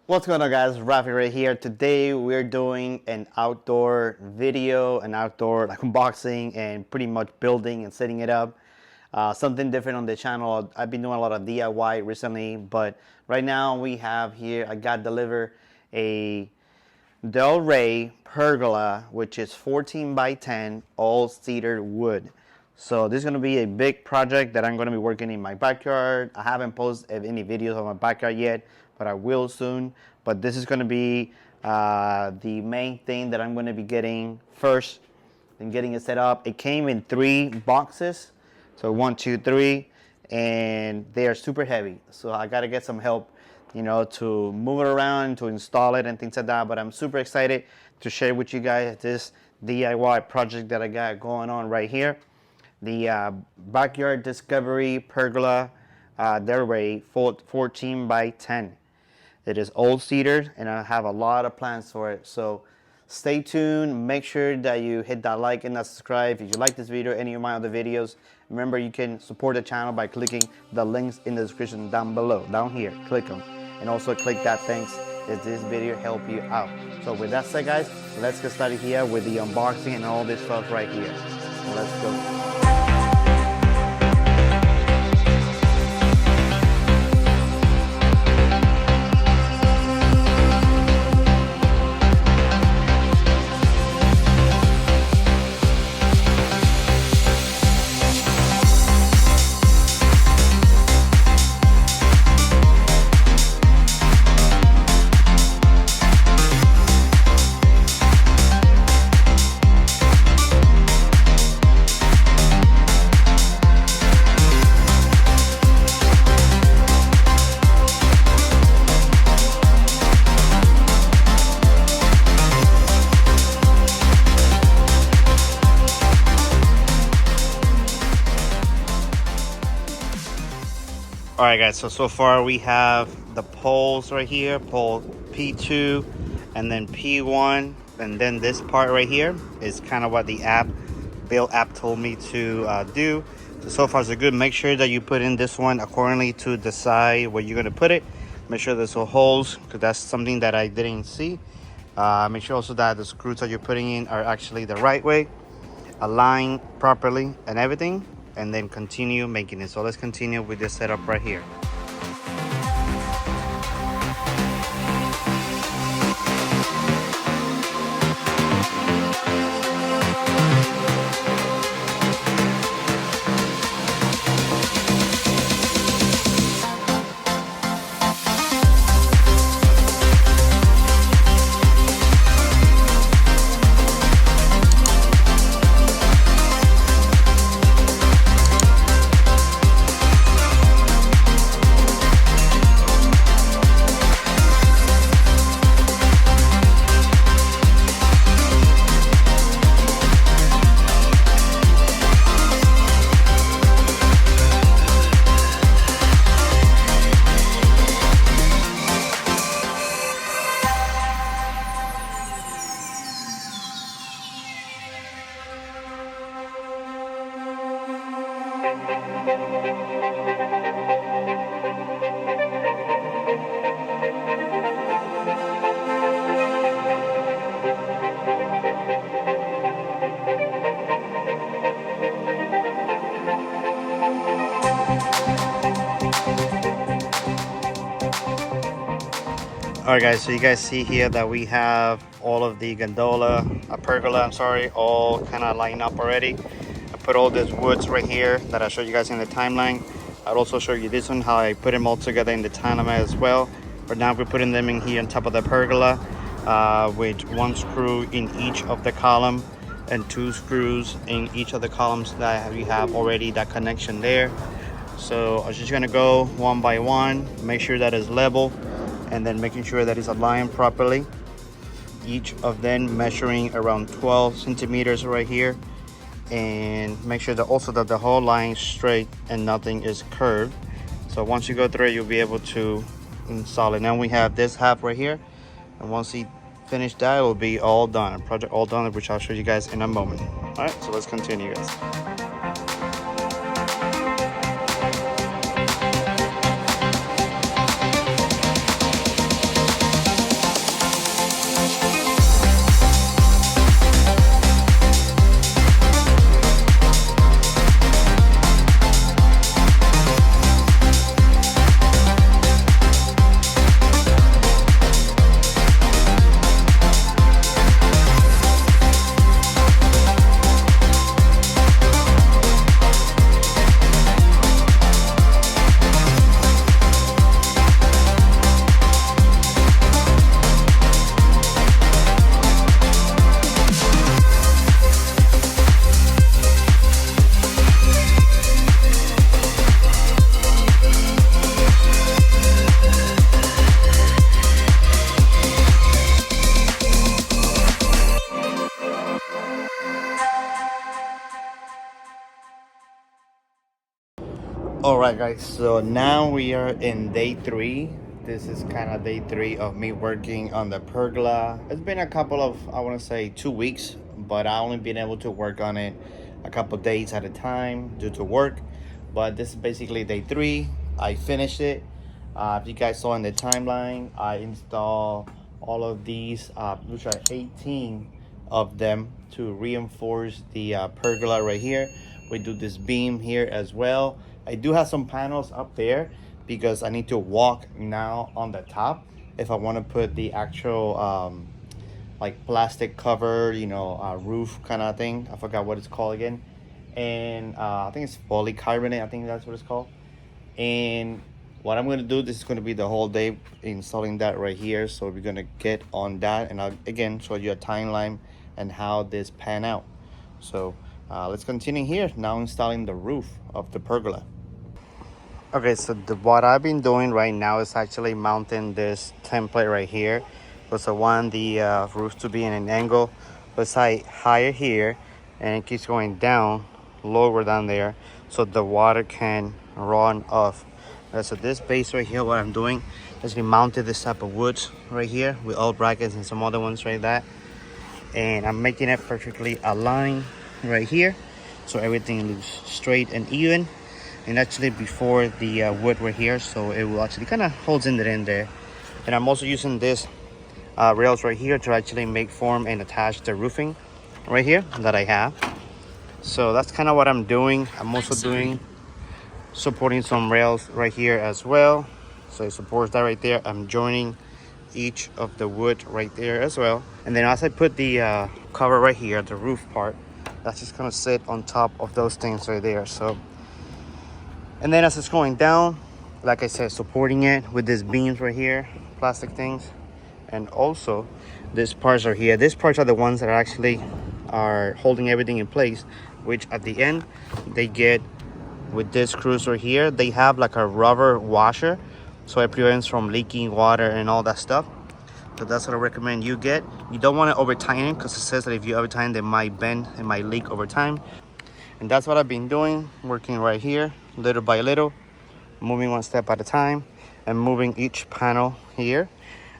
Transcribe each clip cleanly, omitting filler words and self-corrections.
What's going on, guys? Raffi right here. Today we're doing an outdoor video, an outdoor unboxing and pretty much building and setting it up. Something different on the channel. I've been doing a lot of DIY recently, but right now we have here, I got delivered a Delray Pergola, which is 14 by 10 all cedar wood. So this is going to be a big project that I'm going to be working in my backyard. I haven't posted any videos of my backyard yet, but I will soon. But this is going to be the main thing that I'm going to be getting first and getting it set up. It came in 3 boxes, so 1, 2, 3, and they are super heavy. So I got to get some help, to move it around, to install it and things like that. But I'm super excited to share with you guys this DIY project that I got going on right here. The Backyard Discovery Pergola Delray 14 by 10. It is old cedar, and I have a lot of plans for it. So stay tuned. Make sure that you hit that like and that subscribe. If you like this video, any of my other videos, remember you can support the channel by clicking the links in the description down below, down here. Click them, and also click that thanks if this video helped you out. So with that said, guys, let's get started here with the unboxing and all this stuff right here. Let's go. Alright, guys, so far we have the poles right here, pole P2 and then P1, and then this part right here is kind of what the build app told me to do. So far so good. Make sure that you put in this one accordingly to decide where you're going to put it. Make sure there's no holes, because that's something that I didn't see. Make sure also that the screws that you're putting in are actually the right way, aligned properly and everything, and then continue making it. So let's continue with this setup right here. Alright, guys, so you guys see here that we have all of the pergola, all kind of lined up already. I put all these woods right here that I showed you guys in the timeline. I'll also show you this one, how I put them all together in the timeline as well. But now we're putting them in here on top of the pergola, with 1 screw in each of the column and 2 screws in each of the columns that we have already that connection there. So I'm just gonna go one by one, make sure that it's level, and then making sure that it's aligned properly. Each of them measuring around 12 centimeters right here, and make sure that also that the whole line is straight and nothing is curved. So once you go through it, you'll be able to install it. Now we have this half right here, and once you finish that, it will be all done, project all done, which I'll show you guys in a moment. All right, so let's continue, guys. All right, guys, so now we are in day 3. This is kind of day 3 of me working on the pergola. It's been a couple of, I want to say 2 weeks, but I only been able to work on it a couple days at a time due to work. But this is basically day 3. I finished it. If you guys saw in the timeline, I installed all of these, which are 18 of them, to reinforce the pergola right here. We do this beam here as well. I do have some panels up there because I need to walk now on the top if I want to put the actual like plastic cover, you know, roof kind of thing. I forgot what it's called again. And I think it's polycarbonate. I think that's what it's called. And what I'm going to do, this is going to be the whole day installing that right here. So we're going to get on that, and I'll again show you a timeline and how this pan out. So let's continue here now, installing the roof of the pergola. Okay, so what I've been doing right now is actually mounting this template right here, because I want the roof to be in an angle. It's higher here, and it keeps going down, lower down there, so the water can run off. So this base right here, what I'm doing is we mounted this type of wood right here with all brackets and some other ones right that, and I'm making it perfectly aligned right here, so everything looks straight and even. And actually before the wood right here, so it will actually kind of holds in there. And I'm also using this rails right here to actually make form and attach the roofing right here that I have. So that's kind of what I'm doing. I'm also supporting some rails right here as well, so it supports that right there. I'm joining each of the wood right there as well. And then as I put the cover right here, the roof part, that's just gonna sit on top of those things right there. So, and then as it's going down, like I said, supporting it with these beams right here, plastic things. And also these parts are here. These parts are the ones that actually are holding everything in place, which at the end they get with this screws right here. They have like a rubber washer, so it prevents from leaking water and all that stuff. So that's what I recommend you get. You don't want to over tighten it, because it says that if you over tighten, they might bend, it might leak over time. And that's what I've been doing, working right here little by little, moving one step at a time, and moving each panel here.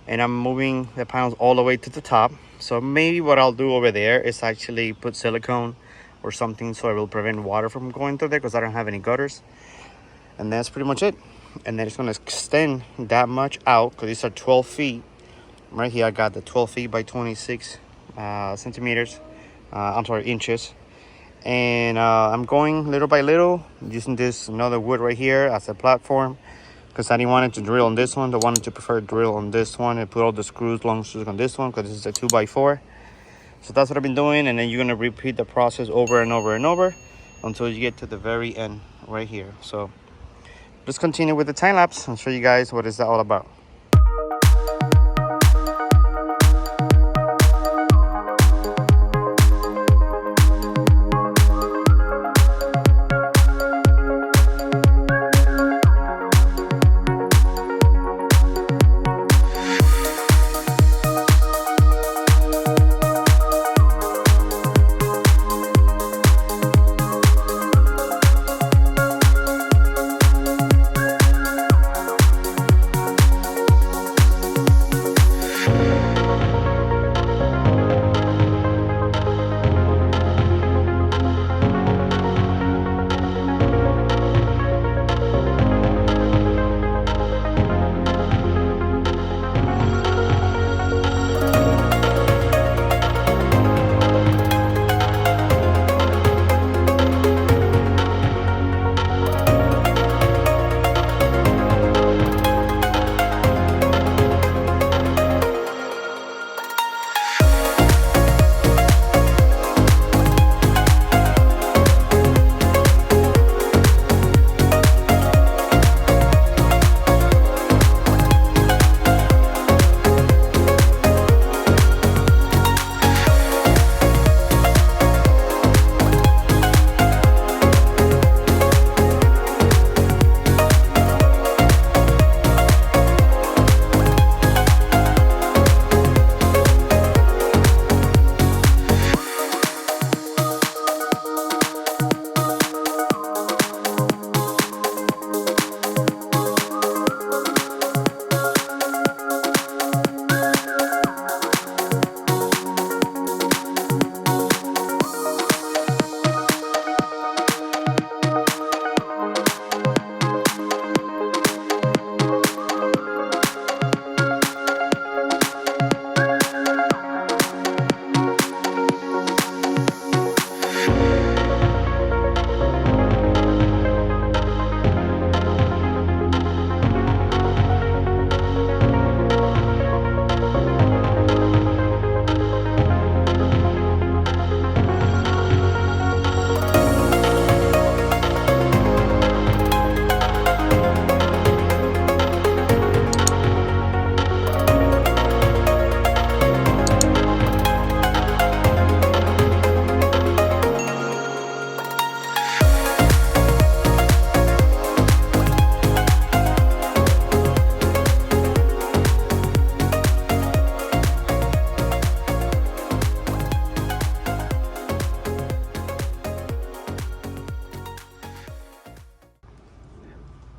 And I'm moving the panels all the way to the top. So maybe what I'll do over there is actually put silicone or something, so it will prevent water from going through there, because I don't have any gutters. And that's pretty much it. And then it's going to extend that much out, because these are 12 feet. Right here I got the 12 feet by 26 centimeters. I'm sorry, inches. And I'm going little by little, using this another wood right here as a platform, because I didn't want it to drill on this one. I wanted to prefer drill on this one and put all the screws, long screws on this one, because this is a 2x4. So that's what I've been doing. And then you're gonna repeat the process over and over and over until you get to the very end right here. So let's continue with the time lapse and show you guys what is that all about.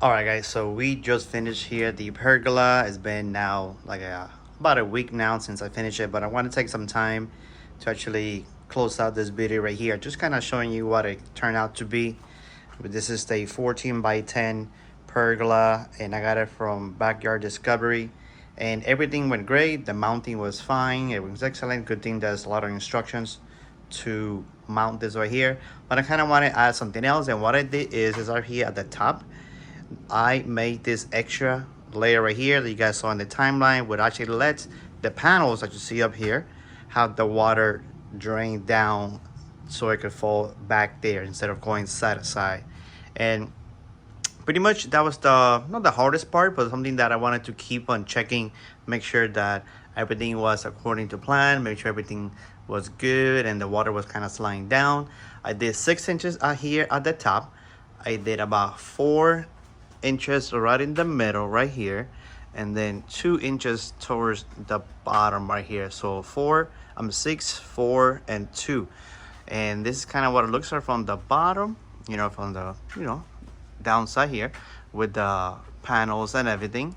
All right, guys, so we just finished here the pergola. It's been now like about a week now since I finished it, but I want to take some time to actually close out this video right here, just kind of showing you what it turned out to be. This is the 14 by 10 pergola, and I got it from Backyard Discovery, and everything went great. The mounting was fine, it was excellent. Good thing there's a lot of instructions to mount this right here, but I kind of want to add something else, and what I did is right here at the top, I made this extra layer right here that you guys saw in the timeline, would actually let the panels that you see up here have the water drain down so it could fall back there instead of going side to side. And pretty much that was not the hardest part, but something that I wanted to keep on checking, make sure that everything was according to plan, make sure everything was good and the water was kind of sliding down. I did 6 inches out here at the top. I did about 4 inches right in the middle right here, and then 2 inches towards the bottom right here. So 6, 4, and 2. And this is kind of what it looks like from the bottom, from the downside here, with the panels and everything,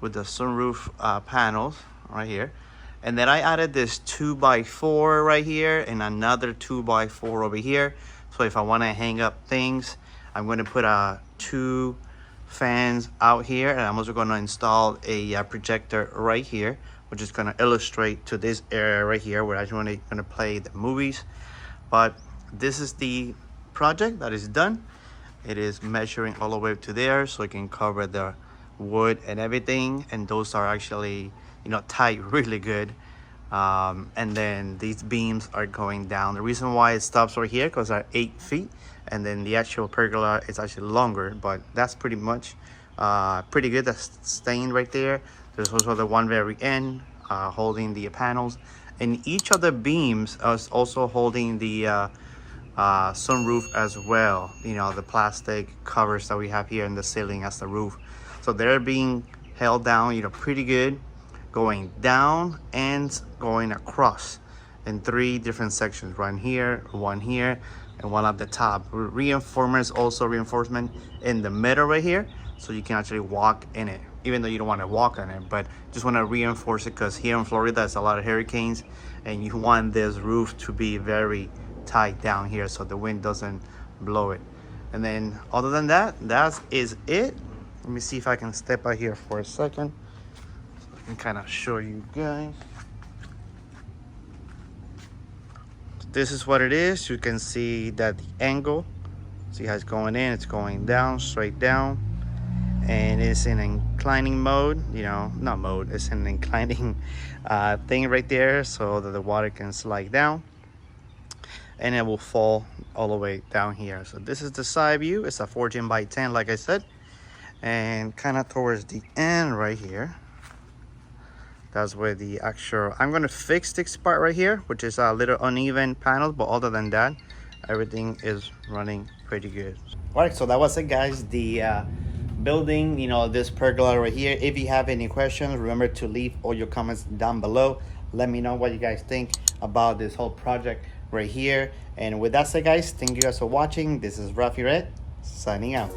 with the sunroof panels right here. And then I added this 2x4 right here and another 2x4 over here. So if I want to hang up things, I'm going to put 2 fans out here, and I'm also going to install a projector right here, which is going to illustrate to this area right here where I'm going to play the movies. But this is the project that is done. It is measuring all the way to there, so it can cover the wood and everything, and those are actually tight really good. And then these beams are going down. The reason why it stops right here because they're 8 feet, and then the actual pergola is actually longer, but that's pretty much pretty good. That's staying right there. There's also the one very end holding the panels, and each of the beams is also holding the sunroof as well. The plastic covers that we have here in the ceiling as the roof, so they're being held down pretty good, going down and going across in 3 different sections, one here, and one at the top. Reinforcement in the middle right here, so you can actually walk in it, even though you don't want to walk on it, but just want to reinforce it because here in Florida there's a lot of hurricanes, and you want this roof to be very tight down here so the wind doesn't blow it. And then other than that, that is it. Let me see if I can step out here for a second so I can kind of show you guys. This is what it is. You can see that the angle, see how it's going in, it's going down, straight down, and it's in inclining mode, not mode, it's an inclining thing right there so that the water can slide down and it will fall all the way down here. So this is the side view. It's a 14 by 10 like I said, and kind of towards the end right here, that's where the actual, I'm going to fix this part right here, which is a little uneven panels, but other than that, everything is running pretty good. All right, so that was it, guys. The building, this pergola right here. If you have any questions, remember to leave all your comments down below. Let me know what you guys think about this whole project right here. And with that said, guys, thank you guys for watching. This is Raffi signing out.